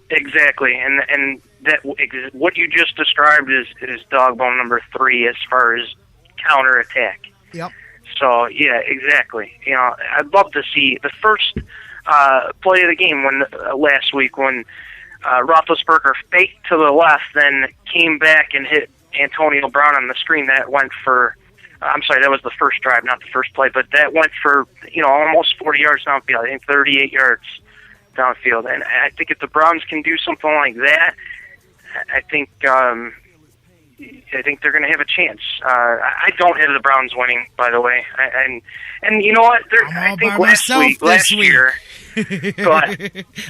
Exactly, and that what you just described is dog bone number 3 as far as counterattack. Yep. So yeah, exactly. I'd love to see the first play of the game when last week when Roethlisberger faked to the left, then came back and hit Antonio Brown on the screen. That went for. I'm sorry, that was the first drive, not the first play, but that went for almost 40 yards downfield. I think 38 yards downfield, and I think if the Browns can do something like that, I think they're going to have a chance. I don't have the Browns winning, by the way, and you know what? I think last year.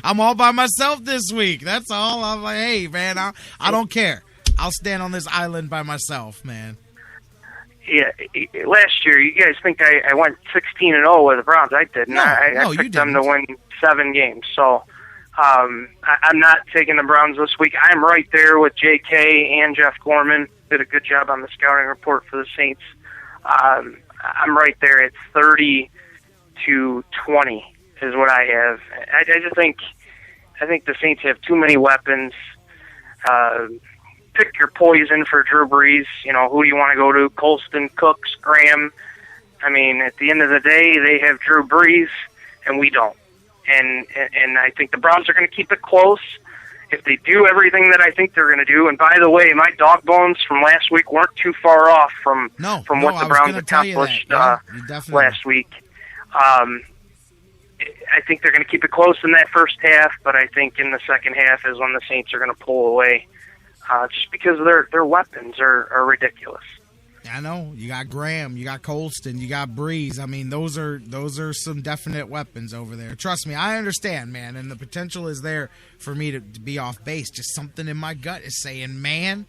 I'm all by myself this week. That's all. I'm like, hey man, I don't care. I'll stand on this island by myself, man. Yeah, last year, you guys think I went 16-0 with the Browns. I didn't. No, I picked them to win 7 games. So I'm not taking the Browns this week. I'm right there with J.K. and Jeff Gorman. Did a good job on the scouting report for the Saints. I'm right there at 30-20 is what I have. I just think the Saints have too many weapons. Pick your poison for Drew Brees. Who do you want to go to? Colston, Cooks, Graham. I mean, at the end of the day, they have Drew Brees, and we don't. And I think the Browns are going to keep it close if they do everything that I think they're going to do. And by the way, my dog bones from last week weren't too far off from what the Browns accomplished last week. I think they're going to keep it close in that first half, but I think in the second half is when the Saints are going to pull away. Just because their weapons are ridiculous. I know. You got Graham, you got Colston, you got Breeze. I mean, those are some definite weapons over there. Trust me, I understand, man, and the potential is there for me to be off base. Just something in my gut is saying, man,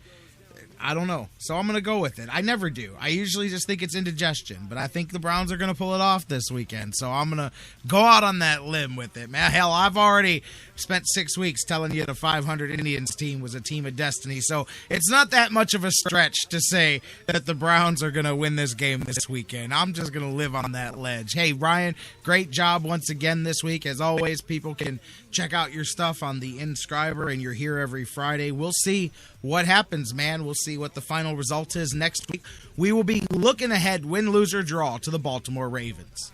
I don't know. So I'm going to go with it. I never do. I usually just think it's indigestion, but I think the Browns are going to pull it off this weekend. So I'm going to go out on that limb with it, man. Hell, I've already spent 6 weeks telling you the 500 Indians team was a team of destiny. So it's not that much of a stretch to say that the Browns are going to win this game this weekend. I'm just going to live on that ledge. Hey, Ryan, great job once again this week. As always, people can check out your stuff on the Inscriber, and you're here every Friday. We'll see what happens, man. We'll see what the final result is next week. We will be looking ahead, win, lose, or draw, to the Baltimore Ravens.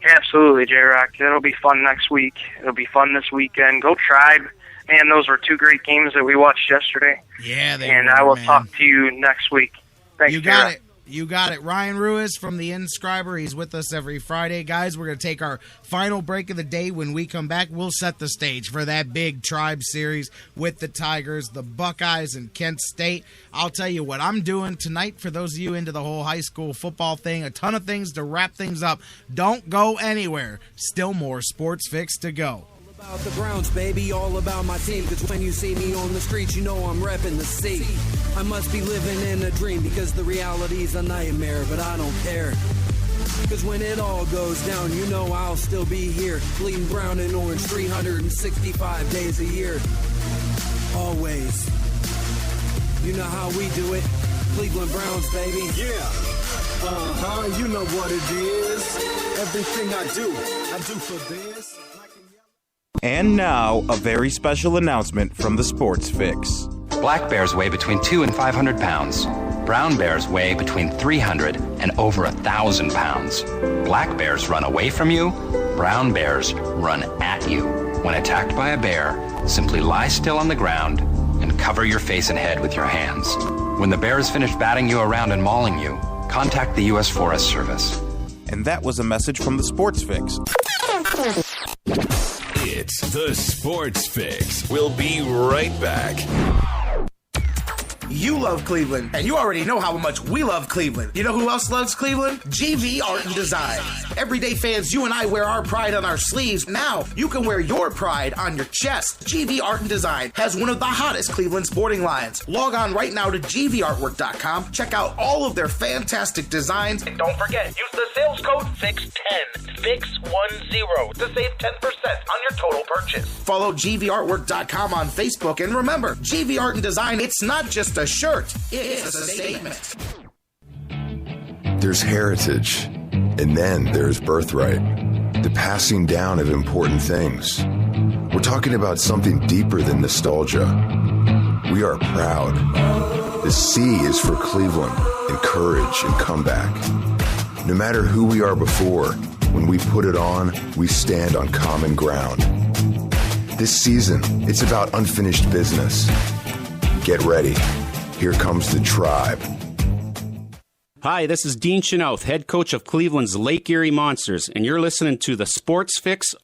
Absolutely, J-Rock. It'll be fun next week. It'll be fun this weekend. Go Tribe. Man, those were 2 great games that we watched yesterday. Yeah, they and were, I will man. talk to you next week. Thanks, You got it. You got it. Ryan Ruiz from the Inscriber. He's with us every Friday. Guys, we're going to take our final break of the day. When we come back, we'll set the stage for that big Tribe series with the Tigers, the Buckeyes, and Kent State. I'll tell you what I'm doing tonight for those of you into the whole high school football thing. A ton of things to wrap things up. Don't go anywhere. Still more Sports Fix to go. About the Browns, baby, all about my team. Cause when you see me on the streets, you know I'm repping the C. I must be living in a dream because the reality's a nightmare, but I don't care. Cause when it all goes down, you know I'll still be here, bleeding brown and orange 365 days a year. Always. You know how we do it. Cleveland Browns, baby. Yeah. You know what it is. Everything I do for this. And now, a very special announcement from the Sports Fix. Black bears weigh between 200 and 500 pounds. Brown bears weigh between 300 and over 1,000 pounds. Black bears run away from you. Brown bears run at you. When attacked by a bear, simply lie still on the ground and cover your face and head with your hands. When the bear is finished batting you around and mauling you, contact the U.S. Forest Service. And that was a message from the Sports Fix. It's the Sports Fix. We'll be right back. You love Cleveland, and you already know how much we love Cleveland. You know who else loves Cleveland? GV Art and Design. Everyday fans, you and I wear our pride on our sleeves. Now, you can wear your pride on your chest. GV Art and Design has one of the hottest Cleveland sporting lines. Log on right now to gvartwork.com. Check out all of their fantastic designs. And don't forget, use the sales code FIX10, FIX10, to save 10% on your total purchase. Follow gvartwork.com on Facebook, and remember, GV Art and Design, it's not just a shirt, it's a statement. There's heritage, and then there's birthright, the passing down of important things. We're talking about something deeper than nostalgia. We are proud. The C is for Cleveland and courage and comeback. No matter who we are before, when we put it on, we stand on common ground. This season, it's about unfinished business. Get ready. Here comes the Tribe. Hi, this is Dean Chenoweth, head coach of Cleveland's Lake Erie Monsters, and you're listening to the Sports Fix.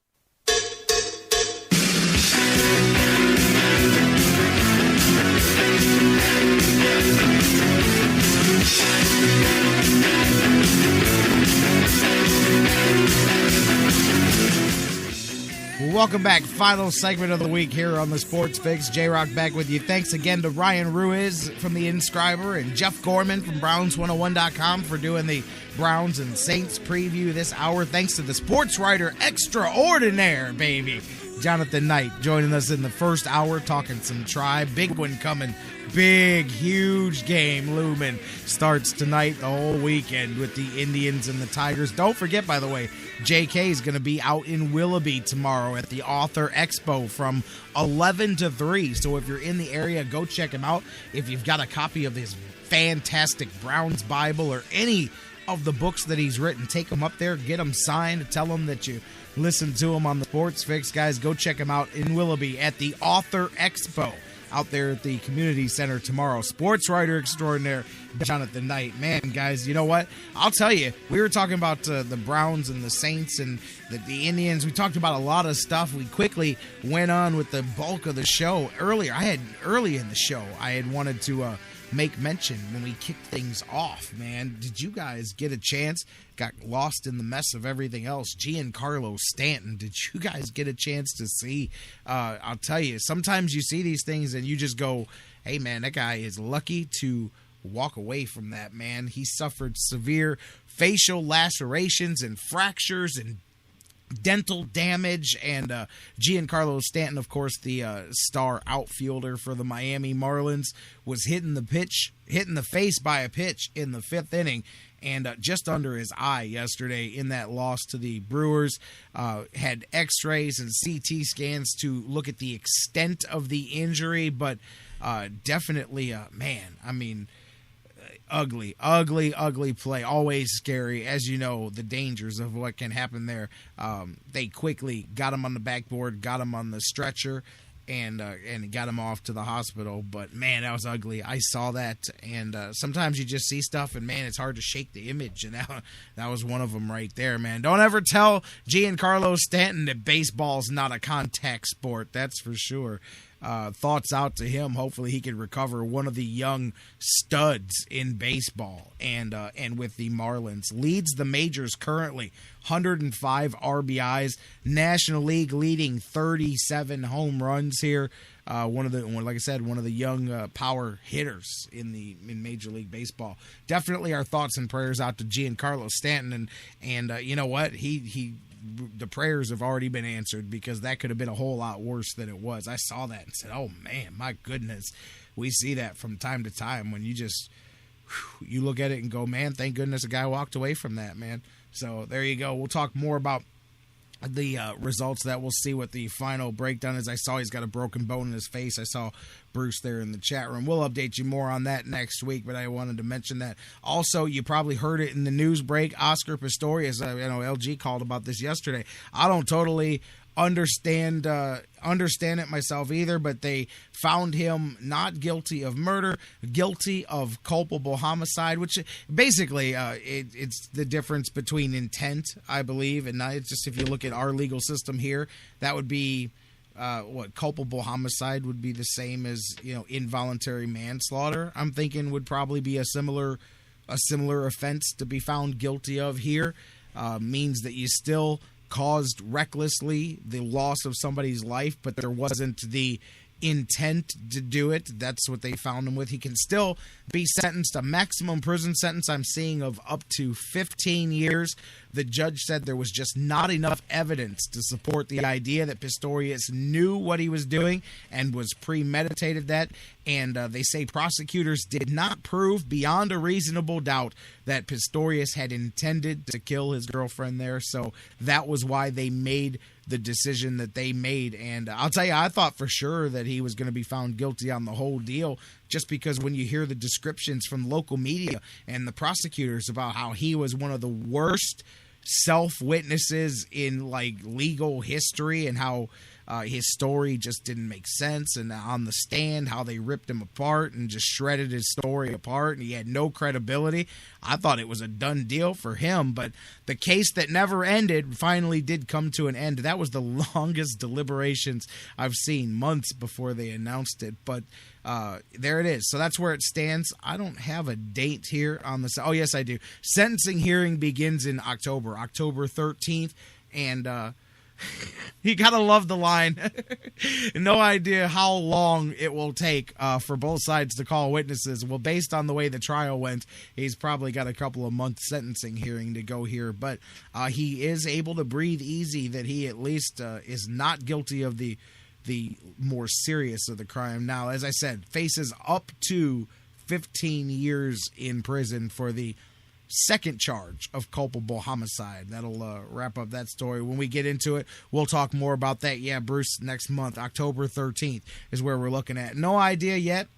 Welcome back. Final segment of the week here on the Sports Fix. J-Rock back with you. Thanks again to Ryan Ruiz from the Inscriber and Jeff Gorman from Browns101.com for doing the Browns and Saints preview this hour. Thanks to the Sportswriter extraordinaire, baby, Jonathan Knight, joining us in the first hour, talking some Tribe. Big one coming. Big, huge game looming. Starts tonight, the whole weekend with the Indians and the Tigers. Don't forget, by the way, JK is going to be out in Willoughby tomorrow at the Author Expo from 11 to 3. So if you're in the area, go check him out. If you've got a copy of his fantastic Browns Bible or any of the books that he's written, take them up there, get them signed, tell them that you listen to him on the Sports Fix. Guys, go check him out in Willoughby at the Author Expo out there at the Community Center tomorrow. Sportswriter extraordinaire, Jonathan Knight. Man, guys, you know what? I'll tell you, we were talking about the Browns and the Saints and the Indians. We talked about a lot of stuff. We quickly went on with the bulk of the show earlier. Early in the show, I had wanted to make mention when we kicked things off, man. Did you guys get a chance? Got lost in the mess of everything else. Giancarlo Stanton, did you guys get a chance to see? I'll tell you, sometimes you see these things and you just go, hey, man, that guy is lucky to walk away from that, man. He suffered severe facial lacerations and fractures and dental damage, and Giancarlo Stanton, of course, the star outfielder for the Miami Marlins, was hit in the face by a pitch in the fifth inning, and just under his eye yesterday in that loss to the Brewers. Had x-rays and CT scans to look at the extent of the injury, but definitely, man, I mean, ugly play. Always scary. As you know, the dangers of what can happen there. They quickly got him on the backboard, got him on the stretcher, and got him off to the hospital. But, man, that was ugly. I saw that, and sometimes you just see stuff, and, man, it's hard to shake the image, and that was one of them right there, man. Don't ever tell Giancarlo Stanton that baseball's not a contact sport. That's for sure. Thoughts out to him. Hopefully he can recover, one of the young studs in baseball, and with the Marlins. Leads the majors currently, 105 RBIs, National League leading 37 home runs here. Like I said, one of the young power hitters in Major League Baseball. Definitely our thoughts and prayers out to Giancarlo Stanton, and you know what, the prayers have already been answered, because that could have been a whole lot worse than it was. I saw that and said, oh, man, my goodness. We see that from time to time when you look at it and go, man, thank goodness a guy walked away from that, man. So there you go. We'll talk more about the results that we'll see what the final breakdown is. I saw he's got a broken bone in his face. I saw Bruce there in the chat room. We'll update you more on that next week, but I wanted to mention that. Also, you probably heard it in the news break. Oscar Pistorius, LG called about this yesterday. I don't totally understand it myself either, but they found him not guilty of murder, guilty of culpable homicide, which basically it's the difference between intent, I believe, and not, it's just, if you look at our legal system here, that would be culpable homicide would be the same as involuntary manslaughter. I'm thinking would probably be a similar offense to be found guilty of here. Means that you still caused recklessly the loss of somebody's life, but there wasn't the intent to do it. That's what they found him with. He can still be sentenced a maximum prison sentence I'm seeing of up to 15 years. The judge said there was just not enough evidence to support the idea that Pistorius knew what he was doing and was premeditated that. And they say prosecutors did not prove beyond a reasonable doubt that Pistorius had intended to kill his girlfriend there. So that was why they made the decision that they made. And I'll tell you, I thought for sure that he was going to be found guilty on the whole deal, just because when you hear the descriptions from local media and the prosecutors about how he was one of the worst self-witnesses in like legal history, and how his story just didn't make sense, and on the stand how they ripped him apart and just shredded his story apart, and he had no credibility. I thought it was a done deal for him, but the case that never ended finally did come to an end. That was the longest deliberations I've seen, months before they announced it, but there it is. So that's where it stands. I don't have a date here on this. Oh, yes, I do. Sentencing hearing begins in October 13th, and you gotta love the line. No idea how long it will take for both sides to call witnesses. Well, based on the way the trial went, he's probably got a couple of months sentencing hearing to go here. But he is able to breathe easy that he at least is not guilty of the more serious of the crime. Now, as I said, faces up to 15 years in prison for the second charge of culpable homicide. That'll wrap up that story. When we get into it, we'll talk more about that. Yeah, Bruce, next month, October 13th is where we're looking at. No idea yet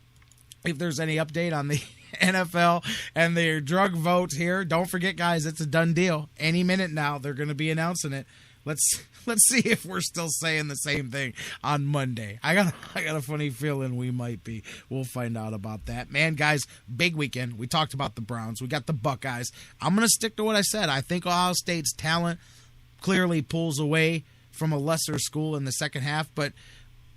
if there's any update on the NFL and their drug vote here. Don't forget, guys, it's a done deal. Any minute now, they're going to be announcing it. Let's see if we're still saying the same thing on Monday. I got a funny feeling we might be. We'll find out about that. Man, guys, big weekend. We talked about the Browns. We got the Buckeyes. I'm going to stick to what I said. I think Ohio State's talent clearly pulls away from a lesser school in the second half, but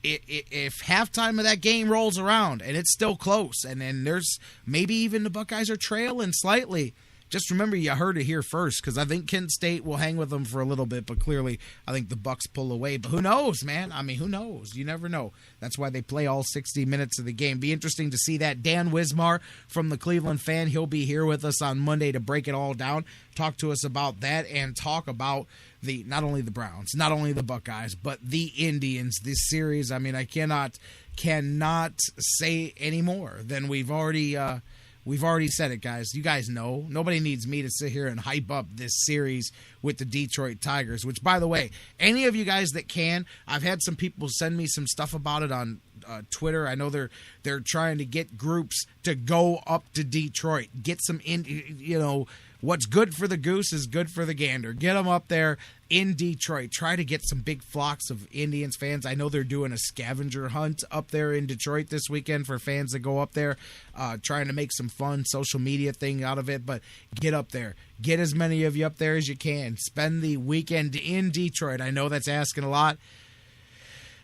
if halftime of that game rolls around and it's still close, and then there's maybe even the Buckeyes are trailing slightly, just remember, you heard it here first, because I think Kent State will hang with them for a little bit, but clearly I think the Bucks pull away. But who knows, man? I mean, who knows? You never know. That's why they play all 60 minutes of the game. Be interesting to see that. Dan Wismar from the Cleveland Fan, he'll be here with us on Monday to break it all down, talk to us about that, and talk about not only the Browns, not only the Buckeyes, but the Indians. This series, I mean, I cannot say any more than we've already said it, guys. You guys know. Nobody needs me to sit here and hype up this series with the Detroit Tigers, which, by the way, any of you guys that can, I've had some people send me some stuff about it on Twitter. I know they're trying to get groups to go up to Detroit, get some what's good for the goose is good for the gander. Get them up there in Detroit. Try to get some big flocks of Indians fans. I know they're doing a scavenger hunt up there in Detroit this weekend for fans that go up there, trying to make some fun social media thing out of it. But get up there. Get as many of you up there as you can. Spend the weekend in Detroit. I know that's asking a lot.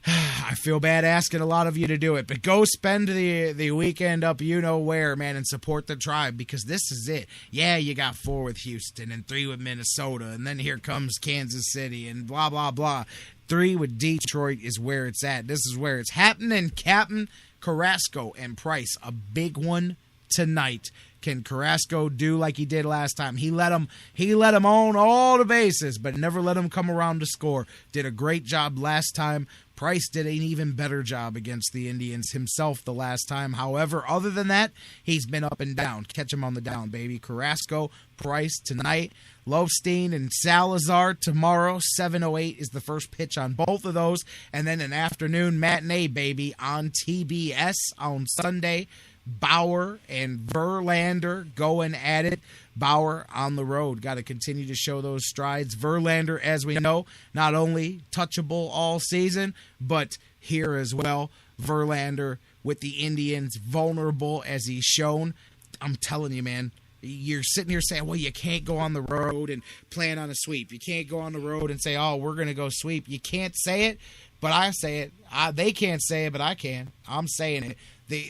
I feel bad asking a lot of you to do it, but go spend the weekend up where, man, and support the Tribe, because this is it. Yeah, you got 4 with Houston and 3 with Minnesota, and then here comes Kansas City and blah, blah, blah. 3 with Detroit is where it's at. This is where it's happening. Captain Carrasco and Price, a big one tonight. Can Carrasco do like he did last time? He let him own all the bases, but never let him come around to score. Did a great job last time. Price did an even better job against the Indians himself the last time. However, other than that, he's been up and down. Catch him on the down, baby. Carrasco, Price tonight. Lofstein and Salazar tomorrow. 7:08 is the first pitch on both of those. And then an afternoon matinee, baby, on TBS on Sunday. Bauer and Verlander going at it. Bauer on the road. Got to continue to show those strides. Verlander, as we know, not only touchable all season, but here as well. Verlander with the Indians, vulnerable as he's shown. I'm telling you, man, you're sitting here saying, well, you can't go on the road and plan on a sweep. You can't go on the road and say, oh, we're going to go sweep. You can't say it, but I say it. They can't say it, but I can. I'm saying it.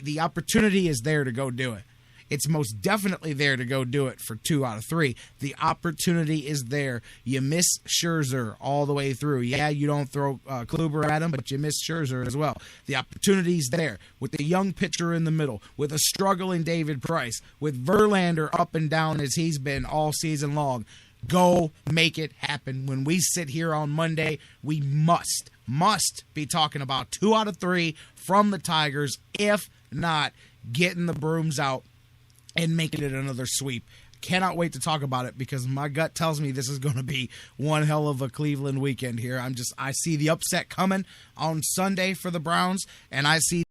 The opportunity is there to go do it. It's most definitely there to go do it for 2 out of 3. The opportunity is there. You miss Scherzer all the way through. Yeah, you don't throw Kluber at him, but you miss Scherzer as well. The opportunity's there with the young pitcher in the middle, with a struggling David Price, with Verlander up and down as he's been all season long. Go make it happen. When we sit here on Monday, we must be talking about 2 out of 3 from the Tigers, if not getting the brooms out and making it another sweep. cannot wait to talk about it because my gut tells me this is going to be one hell of a Cleveland weekend here. I see the upset coming on Sunday for the Browns, and I see